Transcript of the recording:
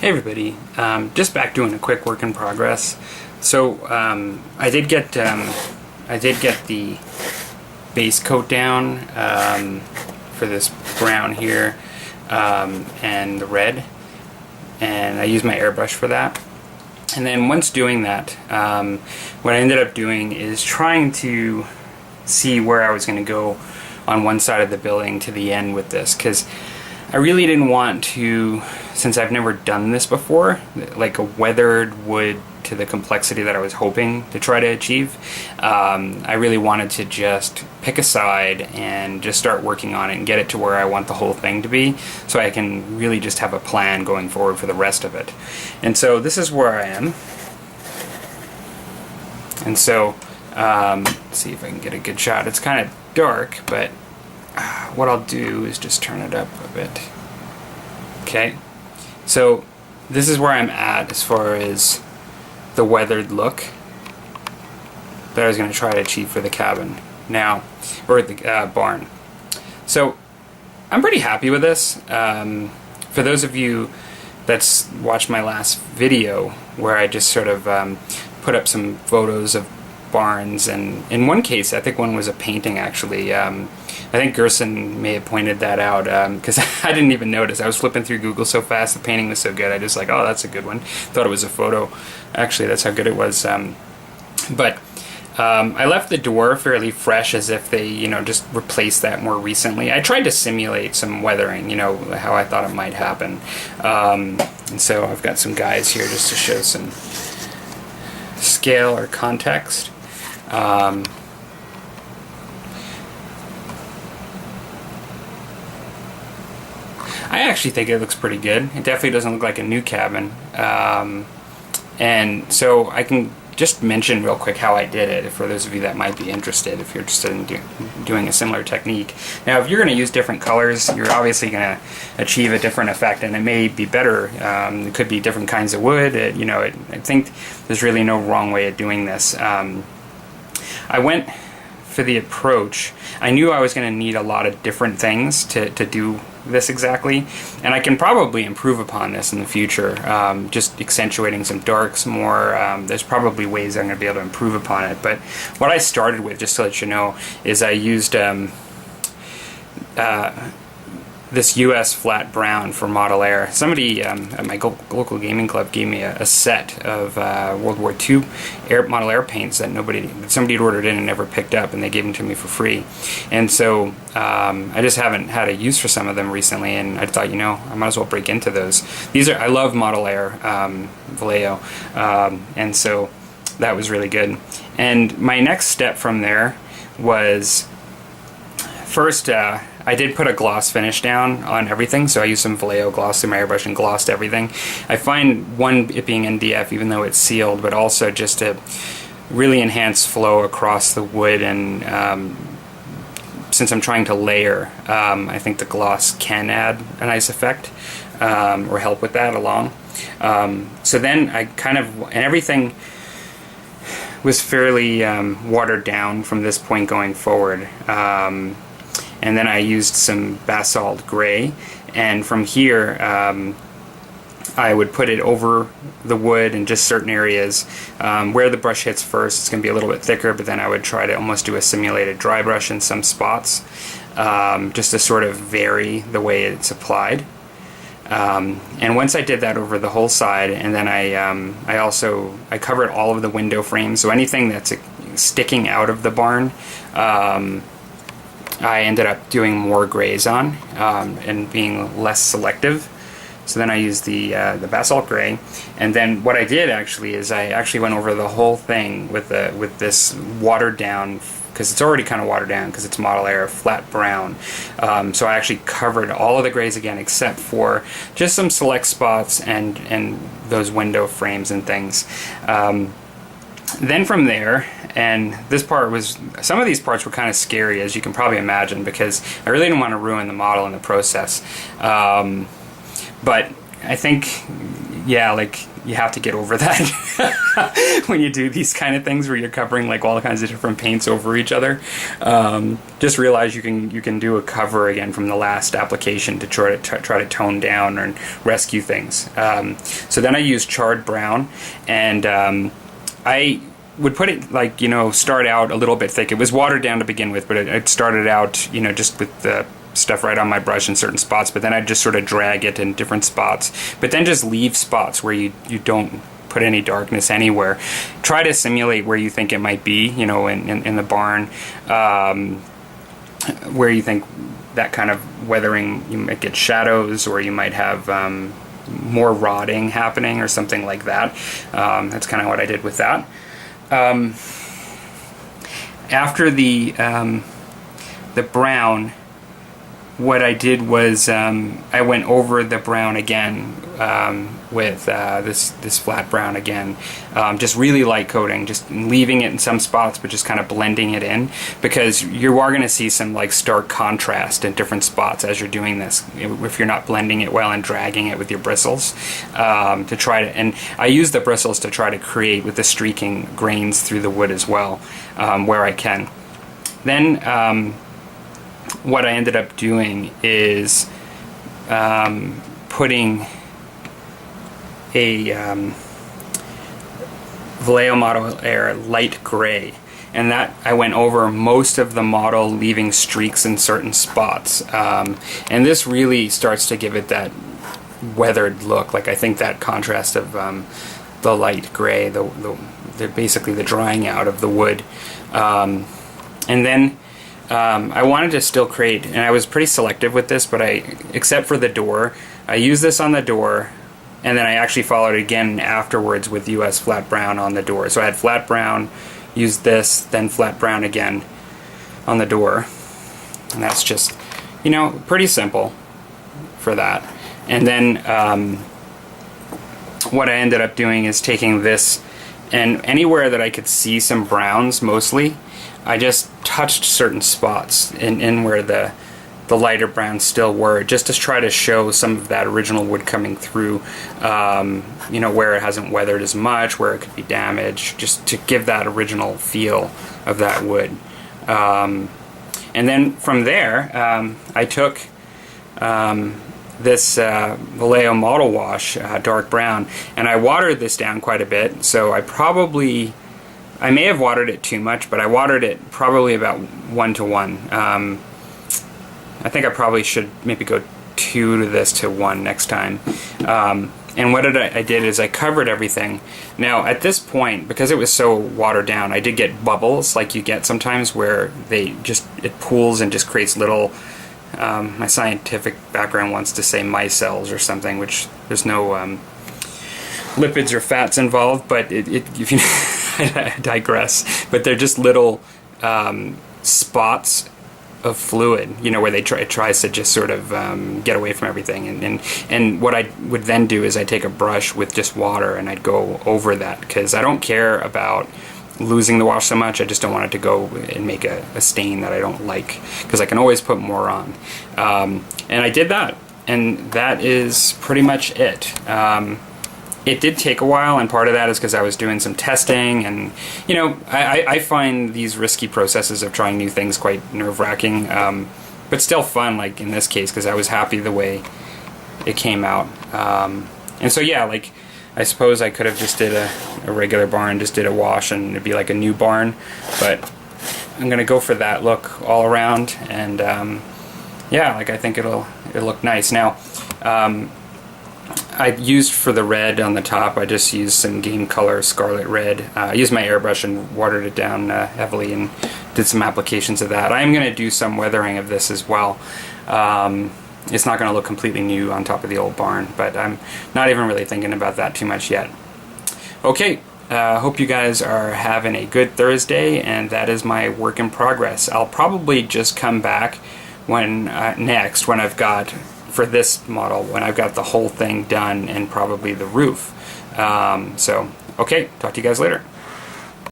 Hey everybody, just back doing a quick work in progress. So I did get the base coat down for this brown here and the red, and I used my airbrush for that. And then once doing that, what I ended up doing is trying to see where I was going to go on one side of the building to the end with this, because I really didn't want to, since I've never done this before, like a weathered wood to the complexity that I was hoping to try to achieve. I really wanted to just pick a side and just start working on it and get it to where I want the whole thing to be, so I can really just have a plan going forward for the rest of it. And so this is where I am. And so let's see if I can get a good shot. It's kind of dark, but what I'll do is just turn it up a bit. Okay, so this is where I'm at as far as the weathered look that I was going to try to achieve for the cabin now, or the barn. So I'm pretty happy with this. For those of you that's watched my last video where I just sort of put up some photos of barns, and in one case, I think one was a painting actually. I think Gerson may have pointed that out because I didn't even notice. I was flipping through Google so fast, the painting was so good. I just like, oh, that's a good one. Thought it was a photo. Actually, that's how good it was. But I left the door fairly fresh, as if they, just replaced that more recently. I tried to simulate some weathering, how I thought it might happen. And so I've got some guys here just to show some scale or context. I actually think it looks pretty good. It definitely doesn't look like a new cabin. And so I can just mention real quick how I did it for those of you that might be interested, if you're interested in doing a similar technique. Now, if you're going to use different colors, you're obviously going to achieve a different effect, and it may be better. It could be different kinds of wood. I think there's really no wrong way of doing this. I went for the approach. I knew I was going to need a lot of different things to do this exactly, and I can probably improve upon this in the future, just accentuating some darks more. There's probably ways I'm going to be able to improve upon it, but what I started with, just to let you know, is I used this US flat brown for Model Air. Somebody at my local gaming club gave me a set of World War II Model Air paints that somebody had ordered in and never picked up, and they gave them to me for free. And so I just haven't had a use for some of them recently, and I thought, I might as well break into those. I love Model Air, Vallejo, and so that was really good. And my next step from there was, first, I did put a gloss finish down on everything, so I used some Vallejo gloss through my airbrush and glossed everything. I find it being NDF, even though it's sealed, but also just to really enhance flow across the wood, and since I'm trying to layer, I think the gloss can add a nice effect, or help with that along. So then and everything was fairly watered down from this point going forward. And then I used some Basalt Gray, and from here I would put it over the wood in just certain areas. Where the brush hits first, it's going to be a little bit thicker, but then I would try to almost do a simulated dry brush in some spots, just to sort of vary the way it's applied. And once I did that over the whole side, and then I covered all of the window frames, so anything that's sticking out of the barn, I ended up doing more grays on, and being less selective. So then I used the Basalt Gray, and then what I did actually is I actually went over the whole thing with this watered down, because it's already kind of watered down because it's Model Air flat brown. So I actually covered all of the grays again, except for just some select spots and those window frames and things. Then from there, and some of these parts were kind of scary, as you can probably imagine, because I really didn't want to ruin the model in the process. But I think yeah, like you have to get over that when you do these kind of things where you're covering like all kinds of different paints over each other. Just realize you can do a cover again from the last application to try to tone down and rescue things. So then I used charred brown, and I would put it like, start out a little bit thick. It was watered down to begin with, but it started out, just with the stuff right on my brush in certain spots, but then I'd just sort of drag it in different spots, but then just leave spots where you don't put any darkness anywhere. Try to simulate where you think it might be, in the barn, where you think that kind of weathering, you might get shadows, or you might have more rotting happening or something like that. That's kind of what I did with that. After the brown, what I did was I went over the brown again with this flat brown again, just really light coating, just leaving it in some spots but just kind of blending it in, because you are going to see some like stark contrast in different spots as you're doing this if you're not blending it well and dragging it with your bristles, to try to, and I use the bristles to try to create with the streaking grains through the wood as well, where I can. Then what I ended up doing is putting a Vallejo Model Air light gray, and that I went over most of the model, leaving streaks in certain spots, and this really starts to give it that weathered look. Like, I think that contrast of the light gray, the basically the drying out of the wood, and then I wanted to still create, and I was pretty selective with this, but except for the door, I used this on the door, and then I actually followed it again afterwards with US flat brown on the door. So I had flat brown, used this, then flat brown again on the door, and that's just, pretty simple for that. And then what I ended up doing is taking this, and anywhere that I could see some browns, mostly, I just touched certain spots in where the lighter browns still were, just to try to show some of that original wood coming through, where it hasn't weathered as much, where it could be damaged, just to give that original feel of that wood. And then from there, I took this Vallejo Model Wash, dark brown, and I watered this down quite a bit, so I may have watered it too much, but I watered it probably about 1-to-1. I think I probably should maybe go 2 to this to 1 next time. And what I did is I covered everything. Now at this point, because it was so watered down, I did get bubbles like you get sometimes, where it pools and just creates little, my scientific background wants to say micelles or something, which there's no lipids or fats involved, but if you I digress, but they're just little spots of fluid, where it tries to just sort of get away from everything, and what I would then do is I take a brush with just water and I'd go over that, because I don't care about losing the wash so much. I just don't want it to go and make a stain that I don't like, because I can always put more on, and I did that, and that is pretty much it. It did take a while, and part of that is because I was doing some testing, and I find these risky processes of trying new things quite nerve-wracking, but still fun, like in this case, because I was happy the way it came out. And so yeah, like, I suppose I could have just did a regular barn, just did a wash, and it'd be like a new barn, but I'm gonna go for that look all around, and yeah, like, I think it'll look nice. Now, I used for the red on the top, I just used some Game Color Scarlet Red. I used my airbrush and watered it down heavily and did some applications of that. I am going to do some weathering of this as well. It's not going to look completely new on top of the old barn, but I'm not even really thinking about that too much yet. Okay, hope you guys are having a good Thursday, and that is my work in progress. I'll probably just come back when I've got, for this model, when I've got the whole thing done and probably the roof. So, okay, talk to you guys later.